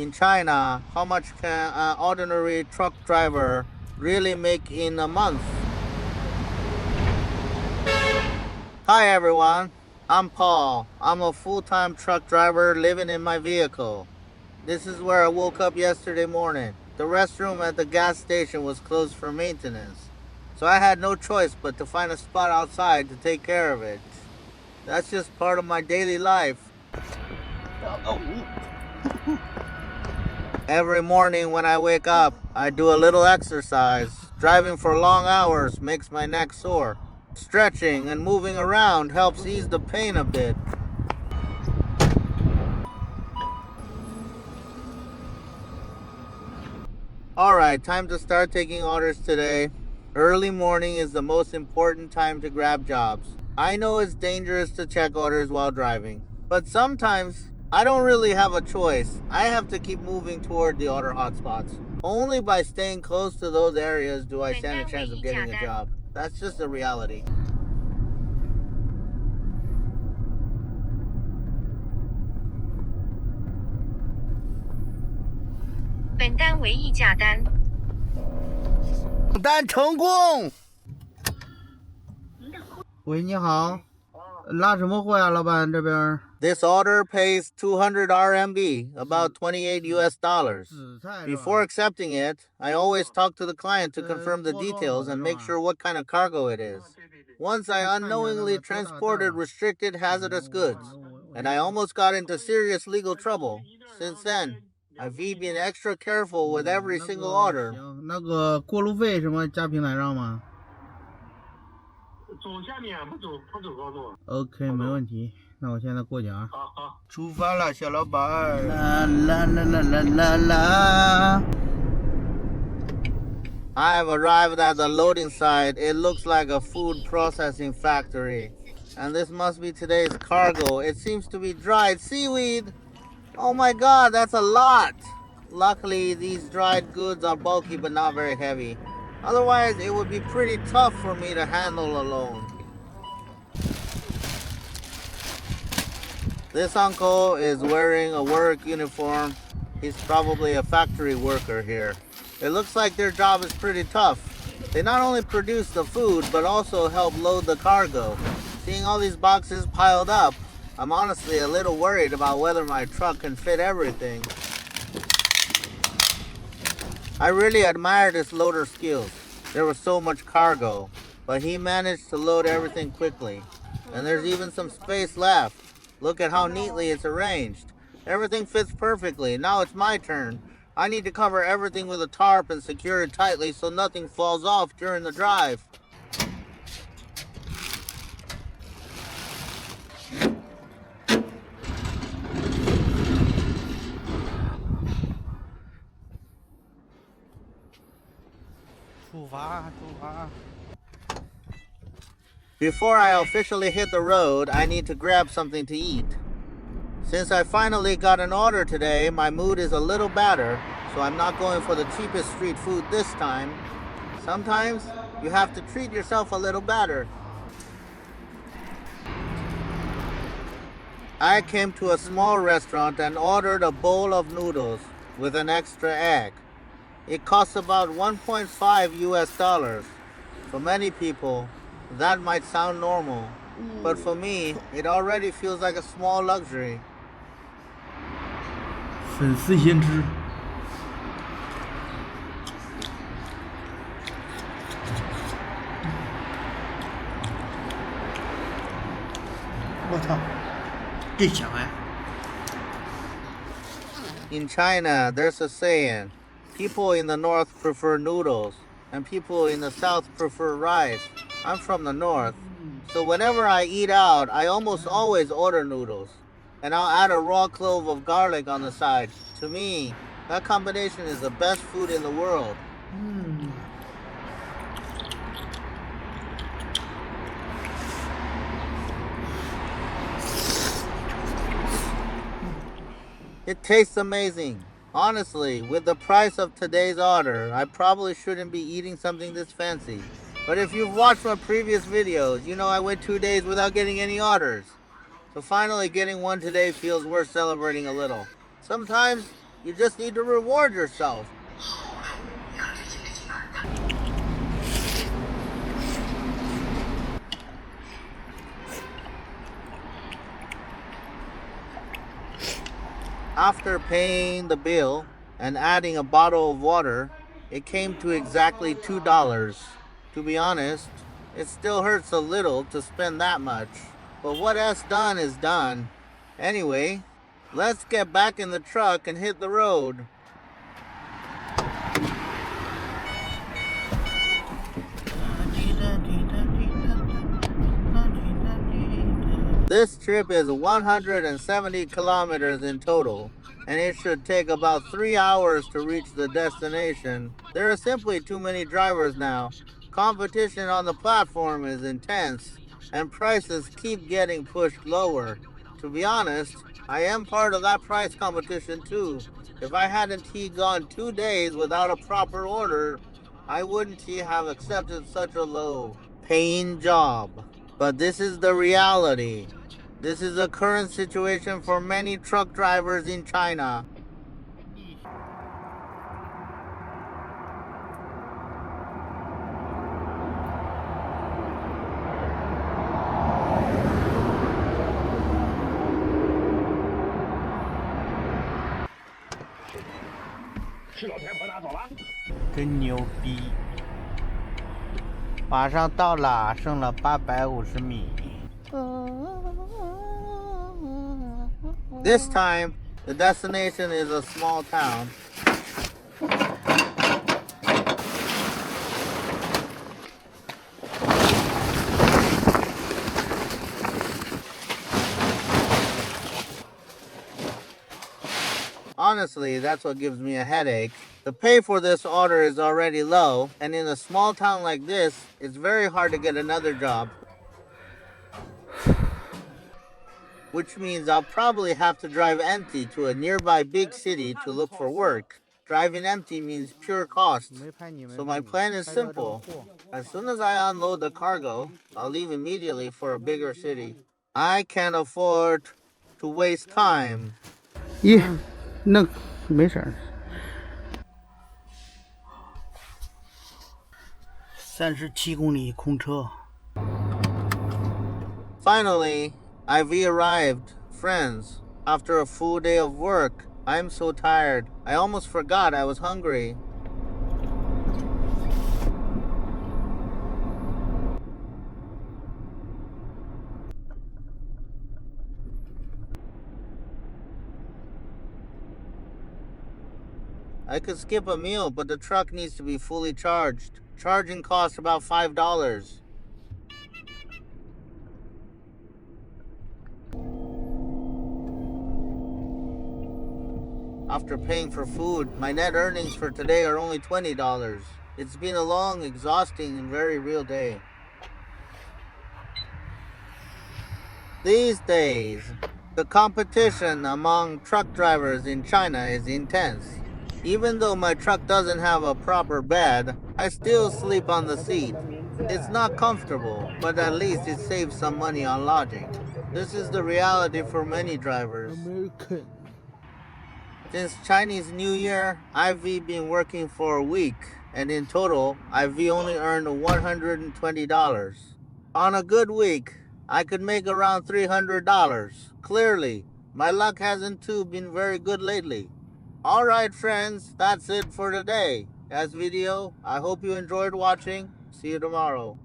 In China, how much can an ordinary truck driver really make in a month? Hi everyone, I'm Paul. I'm a full-time truck driver living in my vehicle. This is where I woke up yesterday morning. The restroom at the gas station was closed for maintenance, so I had no choice but to find a spot outside to take care of it. That's just part of my daily life. Every morning when I wake up, I do a little exercise. Driving for long hours makes my neck sore. Stretching and moving around helps ease the pain a bit. Alright, time to start taking orders today. Early morning is the most important time to grab jobs. I know it's dangerous to check orders while driving, but sometimes I don't really have a choice. I have to keep moving toward the order hotspots. Only by staying close to those areas do I stand a chance of getting a job. That's just the reality. 本单为议价单。单成功。喂，你好，拉什么货呀，老板这边？This order pays 200 RMB, about 28 US dollars. Before accepting it, I always talk to the client to confirm the details and make sure what kind of cargo it is. Once I unknowingly transported restricted hazardous goods, and I almost got into serious legal trouble. Since then, I've been extra careful with every single order. 那个过路费什么加平台上吗？走下面不走高速。OK， 没问题。那我现在过去啊。好。出发了，小老板。啦啦啦啦啦啦啦。I have arrived at the loading site. It looks like a food processing factory. And this must be today's cargo. It seems to be dried seaweed. Oh my god, that's a lot. Luckily, these dried goods are bulky but not very heavy. Otherwise, it would be pretty tough for me to handle alone. This uncle is wearing a work uniform. He's probably a factory worker here. It looks like their job is pretty tough. They not only produce the food, but also help load the cargo. Seeing all these boxes piled up, I'm honestly a little worried about whether my truck can fit everything. I really admired his loader skills. There was so much cargo, but he managed to load everything quickly. And there's even some space left. Look at how neatly it's arranged. Everything fits perfectly. Now it's my turn. I need to cover everything with a tarp and secure it tightly so nothing falls off during the drive. Before I officially hit the road, I need to grab something to eat. Since I finally got an order today, my mood is a little better, so I'm not going for the cheapest street food this time. Sometimes you have to treat yourself a little better. I came to a small restaurant and ordered a bowl of noodles with an extra egg. It costs about 1.5 US dollars. For many people, that might sound normal, but for me, it already feels like a small luxury. 粉丝先吃。我操，这香哎！ In China, there's a saying, people in the north prefer noodles, and people in the south prefer rice. I'm from the north, so whenever I eat out, I almost always order noodles. And I'll add a raw clove of garlic on the side. To me, that combination is the best food in the world. It tastes amazing. Honestly, with the price of today's order, I probably shouldn't be eating something this fancy. But if you've watched my previous videos, you know I went 2 days without getting any orders. So finally getting one today feels worth celebrating a little. Sometimes You just need to reward yourself. After paying the bill and adding a bottle of water, it came to exactly $2. To be honest, it still hurts a little to spend that much. But what is done is done. Anyway, let's get back in the truck and hit the road. This trip is 170 kilometers in total, and it should take about 3 hours to reach the destination. There are simply too many drivers now. Competition on the platform is intense, and prices keep getting pushed lower. To be honest, I am part of that price competition too. If I hadn't gone 2 days without a proper order, I wouldn't have accepted such a low paying job. But this is the reality. This is the current situation for many truck drivers in China.去老太婆那走了。真牛逼！马上到了，剩了850米。This time, the destination is a small town. Honestly, that's what gives me a headache. The pay for this order is already low, and in a small town like this, it's very hard to get another job. Which means I'll probably have to drive empty to a nearby big city to look for work. Driving empty means pure cost. So my plan is simple. As soon as I unload the cargo, I'll leave immediately for a bigger city. I can't afford to waste time. 那没事儿。37公里空车。Finally, I've arrived, friends. After a full day of work, I'm so tired. I almost forgot I was hungry. I could skip a meal, but the truck needs to be fully charged. Charging costs about $5. After paying for food, my net earnings for today are only $20. It's been a long, exhausting, and very real day. These days, the competition among truck drivers in China is intense. Even though my truck doesn't have a proper bed, I still sleep on the seat. It's not comfortable, but at least it saves some money on lodging. This is the reality for many drivers. American. Since Chinese New Year, I've been working for a week, and in total, I've only earned $120. On a good week, I could make around $300. Clearly, my luck hasn't been very good lately. Alright friends, that's it for today. Video. I hope you enjoyed watching. See you tomorrow.